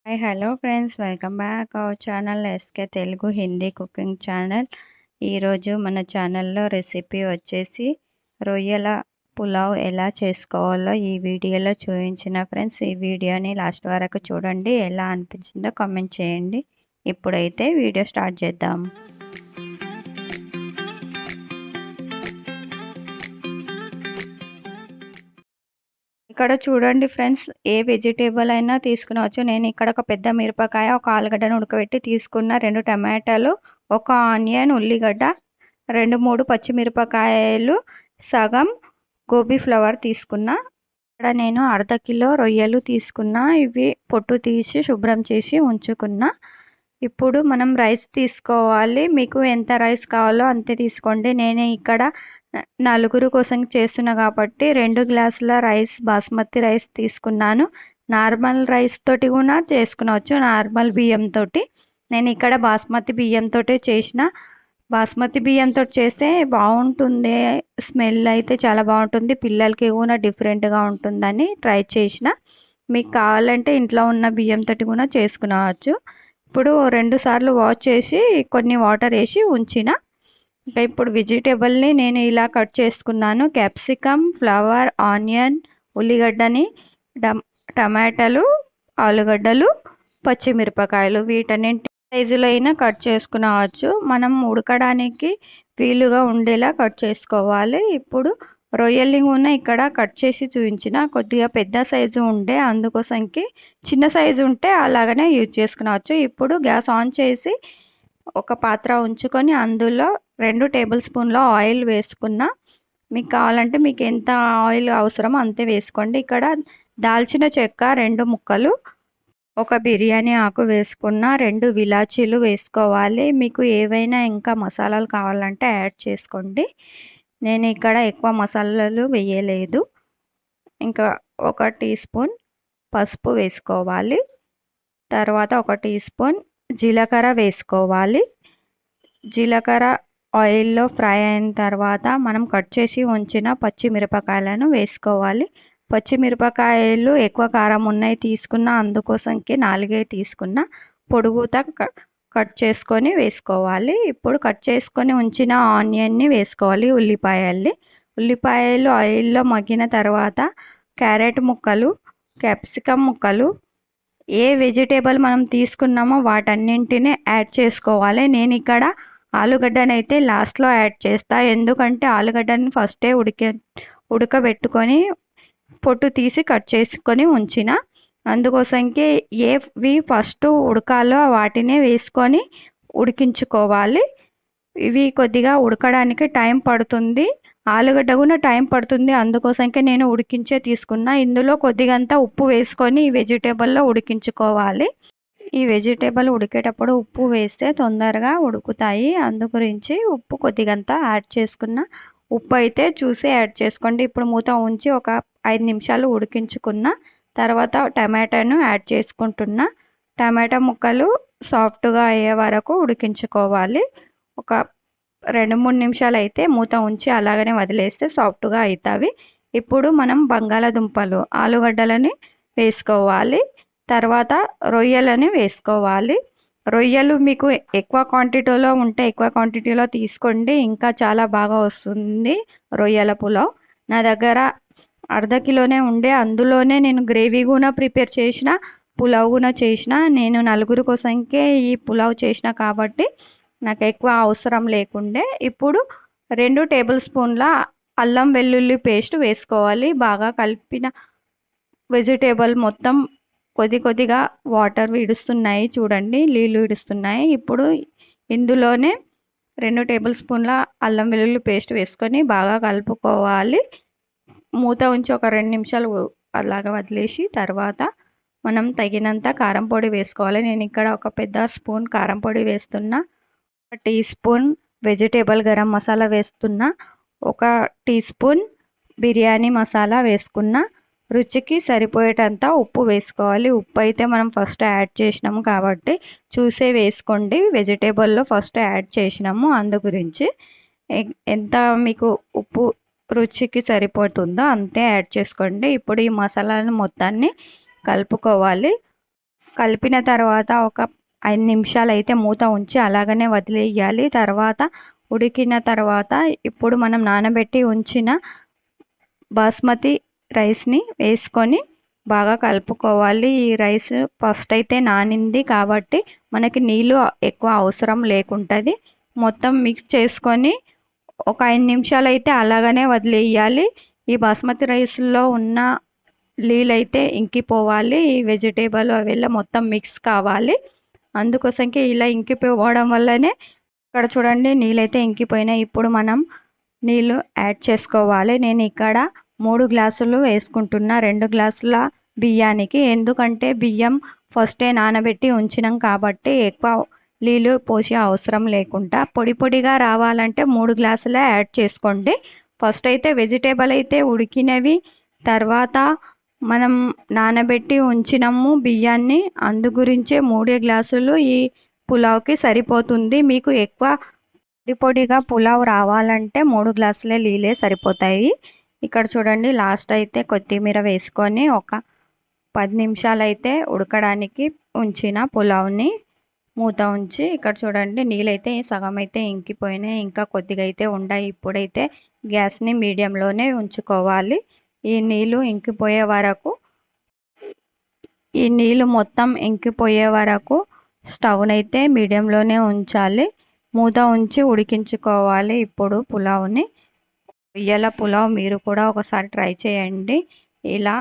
Hi hello friends, welcome back our channel SK Telugu Hindi cooking channel. ఈరోజు మన ఛానల్లో recipe వచ్చేసి రొయ్యల పులావ్ ఎలా చేసుకోవాలో ఈ వీడియోలో చూపించిన ఫ్రెండ్స్. ఈ వీడియోని లాస్ట్ వరకు చూడండి, ఎలా అనిపించిందో కామెంట్ చేయండి. ఇప్పుడైతే వీడియో స్టార్ట్ చేద్దాం. ఇక్కడ చూడండి ఫ్రెండ్స్, ఏ వెజిటేబుల్ అయినా తీసుకునవచ్చు. నేను ఇక్కడ ఒక పెద్ద మిరపకాయ, ఒక ఆలుగడ్డను ఉడకబెట్టి తీసుకున్న, 2 టమాటాలు, ఒక ఆనియన్, ఉల్లిగడ్డ, 2-3 పచ్చిమిరపకాయలు, సగం గోబీ ఫ్లవర్ తీసుకున్నా. ఇక్కడ నేను అర్ధ కిలో రొయ్యలు తీసుకున్నా. ఇవి పొట్టు తీసి శుభ్రం చేసి ఉంచుకున్నా. ఇప్పుడు మనం రైస్ తీసుకోవాలి. మీకు ఎంత రైస్ కావాలో అంతే తీసుకోండి. నేను ఇక్కడ నలుగురు కోసం చేస్తున్నా కాబట్టి 2 గ్లాసుల రైస్, బాస్మతి రైస్ తీసుకున్నాను. నార్మల్ రైస్ తోటి కూడా చేసుకునవచ్చు, నార్మల్ బియ్యంతో. నేను ఇక్కడ బాస్మతి బియ్యంతో చేసిన. బాస్మతి బియ్యంతో చేస్తే బాగుంటుంది, స్మెల్ అయితే చాలా బాగుంటుంది, పిల్లలకి కూడా డిఫరెంట్గా ఉంటుందని ట్రై చేసిన. మీకు కావాలంటే ఇంట్లో ఉన్న బియ్యంతో కూడా చేసుకునవచ్చు. ఇప్పుడు 2 సార్లు వాష్ చేసి కొన్ని వాటర్ వేసి ఉంచిన. ఇంకా ఇప్పుడు వెజిటేబుల్ని నేను ఇలా కట్ చేసుకున్నాను. క్యాప్సికమ్, ఫ్లవర్, ఆనియన్, ఉల్లిగడ్డని, టమాటాలు, ఆలుగడ్డలు, పచ్చిమిరపకాయలు, వీటన్నింటి సైజులో అయినా కట్ చేసుకునవచ్చు. మనం ఉడకడానికి వీలుగా ఉండేలా కట్ చేసుకోవాలి. ఇప్పుడు రొయ్యల్ని కూడా ఇక్కడ కట్ చేసి చూపించిన. కొద్దిగా పెద్ద సైజు ఉండే, అందుకోసంకి చిన్న సైజు ఉంటే అలాగనే యూజ్ చేసుకునవచ్చు. ఇప్పుడు గ్యాస్ ఆన్ చేసి ఒక పాత్ర ఉంచుకొని అందులో 2 టేబుల్ స్పూన్ల ఆయిల్ వేసుకున్నా. మీకు కావాలంటే మీకు ఎంత ఆయిల్ అవసరమో అంతే వేసుకోండి. ఇక్కడ దాల్చిన చెక్క 2 ముక్కలు, ఒక బిర్యానీ ఆకు వేసుకున్న, 2 విలాచీలు వేసుకోవాలి. మీకు ఏవైనా ఇంకా మసాలాలు కావాలంటే యాడ్ చేసుకోండి. నేను ఇక్కడ ఎక్కువ మసాలాలు వేయలేదు. ఇంకా 1 టీ స్పూన్ పసుపు వేసుకోవాలి. తర్వాత 1 టీ స్పూన్ జీలకర్ర వేసుకోవాలి. జీలకర్ర ఆయిల్లో ఫ్రై అయిన తర్వాత మనం కట్ చేసి ఉంచిన పచ్చిమిరపకాయలను వేసుకోవాలి. పచ్చిమిరపకాయలు ఎక్కువ కారం ఉన్నాయి తీసుకున్న, అందుకోసంకి 4 తీసుకున్న. పొడుగుతా కట్ చేసుకొని వేసుకోవాలి. ఇప్పుడు కట్ చేసుకొని ఉంచిన ఆనియన్ని వేసుకోవాలి. ఉల్లిపాయలు ఆయిల్లో మగ్గిన తర్వాత క్యారెట్ ముక్కలు, క్యాప్సికమ్ ముక్కలు, ఏ వెజిటేబుల్ మనం తీసుకున్నామో వాటన్నింటినీ యాడ్ చేసుకోవాలి. నేను ఇక్కడ ఆలుగడ్డనైతే లాస్ట్లో యాడ్ చేస్తా, ఎందుకంటే ఆలుగడ్డని ఫస్టే ఉడకబెట్టుకొని పొట్టు తీసి కట్ చేసుకొని ఉంచిన. అందుకోసంకి ఏవి ఫస్ట్ ఉడకాలో వాటినే వేసుకొని ఉడికించుకోవాలి. ఇవి కొద్దిగా ఉడకడానికి టైం పడుతుంది, ఆలుగడ్డ కూడా టైం పడుతుంది, అందుకోసంకే నేను ఉడికించే తీసుకున్నా. ఇందులో కొద్దిగంతా ఉప్పు వేసుకొని ఈ వెజిటేబుల్లో ఉడికించుకోవాలి. ఈ వెజిటేబుల్ ఉడికేటప్పుడు ఉప్పు వేస్తే తొందరగా ఉడుకుతాయి, అందుగురించి ఉప్పు కొద్దిగంతా యాడ్ చేసుకున్న. ఉప్పు అయితే చూసి యాడ్ చేసుకోండి. ఇప్పుడు మూత ఉంచి ఒక 5 నిమిషాలు ఉడికించుకున్న తర్వాత టమాటాను యాడ్ చేసుకుంటున్నా. టమాటా ముక్కలు సాఫ్ట్గా అయ్యే వరకు ఉడికించుకోవాలి. ఒక 2-3 నిమిషాలు అయితే మూత ఉంచి అలాగనే వదిలేస్తే సాఫ్ట్గా అవుతాయి. ఇప్పుడు మనం బంగాళాదుంపలు, ఆలుగడ్డలని వేసుకోవాలి. తర్వాత రొయ్యలని వేసుకోవాలి. రొయ్యలు మీకు ఎక్కువ క్వాంటిటీలో ఉంటే ఎక్కువ క్వాంటిటీలో తీసుకోండి, ఇంకా చాలా బాగా వస్తుంది రొయ్యల పులావ్. నా దగ్గర అర్ధ కిలోనే ఉండే, అందులోనే నేను గ్రేవీ కూడా ప్రిపేర్ చేసిన, పులావ్ కూడా చేసిన. నేను నలుగురు కోసంకే ఈ పులావ్ చేసిన కాబట్టి నాకు ఎక్కువ అవసరం లేకుండే. ఇప్పుడు 2 టేబుల్ స్పూన్ల అల్లం వెల్లుల్లి పేస్ట్ వేసుకోవాలి. బాగా కలిపిన వెజిటేబుల్ మొత్తం కొద్దిగా వాటర్ విడుస్తున్నాయి, చూడండి నీళ్ళు విడుస్తున్నాయి. ఇప్పుడు ఇందులోనే 2 టేబుల్ స్పూన్ల అల్లం వెల్లుల్లి పేస్ట్ వేసుకొని బాగా కలుపుకోవాలి. మూత ఉంచి ఒక 2 నిమిషాలు అలాగా వదిలేసి తర్వాత మనం తగినంత కారం పొడి వేసుకోవాలి. నేను ఇక్కడ ఒక పెద్ద స్పూన్ కారం పొడి వేస్తున్నా. 1 teaspoon vegetable garam masala వేస్తున్నా. 1 టీ స్పూన్ బిర్యానీ మసాలా వేసుకున్నా. రుచికి సరిపోయేటంత ఉప్పు వేసుకోవాలి. ఉప్పు అయితే మనం ఫస్ట్ యాడ్ చేసినాము కాబట్టి చూసే వేసుకోండి, వెజిటేబుల్లో ఫస్ట్ యాడ్ చేసినాము, అందు గురించి ఎంత మీకు ఉప్పు రుచికి సరిపోతుందో అంతే యాడ్ చేసుకోండి. ఇప్పుడు ఈ మసాలాను మొత్తాన్ని కలుపుకోవాలి. కలిపిన తర్వాత ఒక 5 నిమిషాలైతే మూత ఉంచి అలాగనే వదిలేయాలి. తర్వాత ఉడికిన తర్వాత ఇప్పుడు మనం నానబెట్టి ఉంచిన బాస్మతి రైస్‌ని వేసుకొని బాగా కలుపుకోవాలి. ఈ రైస్ ఫస్ట్ అయితే నానింది కాబట్టి మనకి నీళ్ళు ఎక్కువ అవసరం లేకుంటది. మొత్తం మిక్స్ చేసుకొని ఒక 5 నిమిషాలైతే అలాగనే వదిలేయాలి. ఈ బాస్మతి రైస్‌లో ఉన్న నీళ్ళైతే ఇంకిపోవాలి. ఈ వెజిటేబుల్ అವೆಲ್ಲ మొత్తం మిక్స్ కావాలి. అందుకోసంకే ఇలా ఇంకిపోవడం వల్లనే ఇక్కడ చూడండి నీళ్ళైతే ఇంకిపోయినాయి. ఇప్పుడు మనం నీళ్ళు యాడ్ చేసుకోవాలి. నేను ఇక్కడ 3 గ్లాసులు వేసుకుంటున్నా 2 గ్లాసుల బియ్యానికి. ఎందుకంటే బియ్యం ఫస్టే నానబెట్టి ఉంచినాం కాబట్టి ఎక్కువ నీళ్ళు పోసే అవసరం లేకుండా పొడి పొడిగా రావాలంటే 3 గ్లాసులే యాడ్ చేసుకోండి. ఫస్ట్ అయితే వెజిటేబుల్ అయితే ఉడికినవి, తర్వాత మనం నానబెట్టి ఉంచినాము బియ్యాన్ని. అందు గురించే 3 గ్లాసులు ఈ పులావ్‌కి సరిపోతుంది. మీకు ఎక్కువ పొడి పొడిగా పులావ్ రావాలంటే 3 గ్లాసుల నీళ్ళే సరిపోతాయి. ఇక్కడ చూడండి లాస్ట్ అయితే కొత్తిమీర వేసుకొని ఒక 10 నిమిషాలైతే ఉడకడానికి ఉంచిన పులావ్‌ని మూత ఉంచి ఇక్కడ చూడండి నీళ్ళైతే సగం అయితే ఇంకిపోయినాయి. ఇంకా కొద్దిగా అయితే ఉన్నాయి. ఇప్పుడైతే గ్యాస్‌ని మీడియంలోనే ఉంచుకోవాలి. ఈ నీళ్ళు ఇంకిపోయే వరకు ఈ నీళ్ళు మొత్తం ఇంకిపోయే వరకు స్టవ్‌నైతే మీడియంలోనే ఉంచాలి. మూత ఉంచి ఉడికించుకోవాలి ఇప్పుడు పులావ్‌ని. రొయ్యల పులావ్ మీరు కూడా ఒకసారి ట్రై చేయండి. ఇలా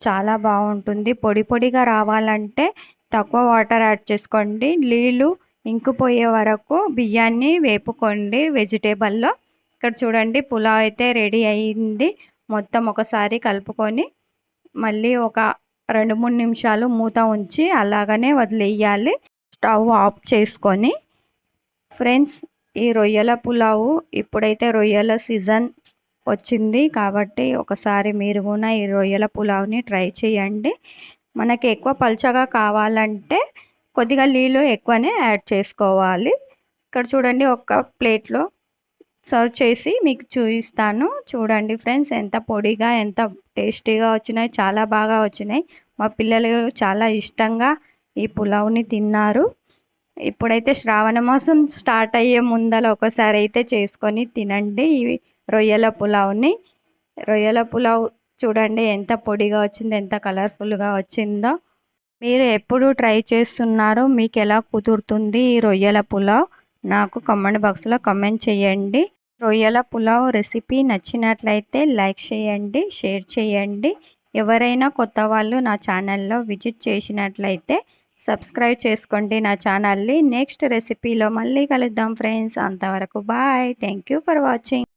చాలా బాగుంటుంది. పొడి పొడిగా రావాలంటే తక్కువ వాటర్ యాడ్ చేసుకోండి. నీళ్ళు ఇంకిపోయే వరకు బియ్యాన్ని వేపుకోండి వెజిటేబుల్‌లో. ఇక్కడ చూడండి పులావ్ అయితే రెడీ అయింది. మొత్తం ఒకసారి కలుపుకొని మళ్ళీ ఒక 2, 3 నిమిషాలు మూత ఉంచి అలాగనే వదిలేయాలి. స్టవ్ ఆఫ్ చేసుకొని ఫ్రెండ్స్ ఈ రొయ్యల పులావు ఇప్పుడైతే రొయ్యల సీజన్ వచ్చింది కాబట్టి ఒకసారి మీరు కూడా ఈ రొయ్యల పులావ్‌ని ట్రై చేయండి. మనకి ఎక్కువ పల్చగా కావాలంటే కొద్దిగా నీళ్ళు ఎక్కువనే యాడ్ చేసుకోవాలి. ఇక్కడ చూడండి ఒక ప్లేట్‌లో సర్వ్ చేసి మీకు చూపిస్తాను. చూడండి ఫ్రెండ్స్ ఎంత పొడిగా ఎంత టేస్టీగా వచ్చినాయి. చాలా బాగా వచ్చినాయి. మా పిల్లలు చాలా ఇష్టంగా ఈ పులావ్‌ని తిన్నారు. ఇప్పుడైతే శ్రావణ మాసం స్టార్ట్ అయ్యే ముందల ఒకసారి అయితే చేసుకొని తినండి ఈ రొయ్యల పులావ్‌ని. రొయ్యల పులావ్ చూడండి ఎంత పొడిగా వచ్చిందో, ఎంత కలర్‌ఫుల్‌గా వచ్చిందో. మీరు ఎప్పుడు ట్రై చేస్తున్నారో, మీకు ఎలా కుదురుతుంది ఈ రొయ్యల పులావ్ నాకు కామెంట్ బాక్స్‌లో కామెంట్ చేయండి. రొయ్యల పులావ్ రెసిపీ నచ్చినట్లయితే లైక్ చేయండి, షేర్ చేయండి. ఎవరైనా కొత్త వాళ్ళు నా ఛానల్‌లో విజిట్ చేసినట్లయితే సబ్స్క్రైబ్ చేసుకోండి నా ఛానల్‌ని. నెక్స్ట్ రెసిపీలో మళ్ళీ కలుద్దాం ఫ్రెండ్స్. అంతవరకు bye. Thank you for watching.